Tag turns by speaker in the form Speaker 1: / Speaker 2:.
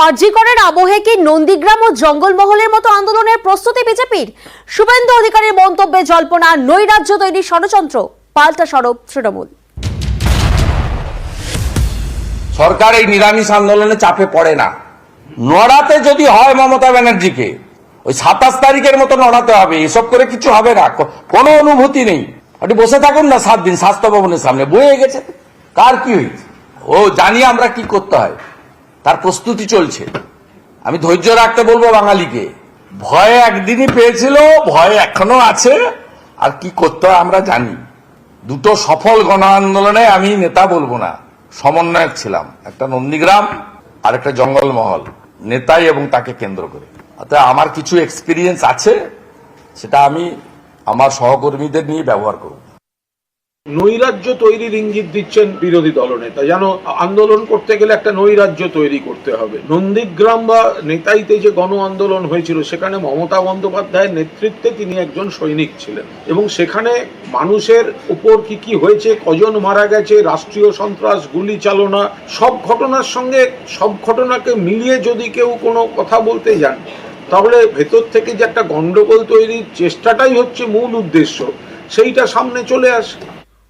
Speaker 1: আরজি করের আবহে কি নন্দীগ্রাম ও জঙ্গলমহলের মতো আন্দোলনের প্রস্তুতি বিজেপির? শুভেন্দু অধিকারীর মন্তব্যে জল্পনা, নৈরাজ্য তৈরি ষড়যন্ত্র, পাল্টা সরব তৃণমূল।
Speaker 2: সরকার এই নিরামিষ আন্দোলনে চাপে পড়ে না। নড়াতে যদি হয় মমতা ব্যানার্জিকে ওই 27 তারিখের মতো নড়াতে হবে, এসব করে কিছু হবে না। কোনো অনুভূতি নেই, আপনি বসে থাকুন না 7 দিন স্বাস্থ্য ভবনের সামনে, বয়ে গেছে। কার কি হয়েছে ও জানি আমরা কি করতে হয়, তার প্রস্তুতি চলছে। আমি ধৈর্য রাখতে বলবো বাঙালিকে। ভয় একদিনই পেয়েছিল, ভয় এখনো আছে, আর কি করতে হয় আমরা জানি। দুটো সফল গণ আন্দোলনে আমি নেতা বলবো না, সমন্বয়ক ছিলাম, একটা নন্দীগ্রাম আর একটা জঙ্গলমহল, নেতাই এবং তাকে কেন্দ্র করে। অর্থাৎ আমার কিছু এক্সপিরিয়েন্স আছে, সেটা আমি আমার সহকর্মীদের নিয়ে ব্যবহার করব।
Speaker 3: নৈরাজ্য তৈরির ইঙ্গিত দিচ্ছেন বিরোধী দলনেতা, যেন আন্দোলন করতে গেলে একটা নৈরাজ্য তৈরি করতে হবে। নন্দীগ্রাম বা নেতাইতে যে গণ আন্দোলন হয়েছিল, সেখানে মমতা বন্দ্যোপাধ্যায়ের নেতৃত্বে তিনি একজন সৈনিক ছিলেন, এবং সেখানে মানুষের উপর কি কি হয়েছে, কজন মারা গেছে, রাষ্ট্রীয় সন্ত্রাস, গুলি চালনা, সব ঘটনার সঙ্গে সব ঘটনাকে মিলিয়ে যদি কেউ কোনো কথা বলতে যান, তাহলে ভেতর থেকে যে একটা গন্ডগোল তৈরির চেষ্টাটাই হচ্ছে মূল উদ্দেশ্য, সেইটা সামনে চলে আসে।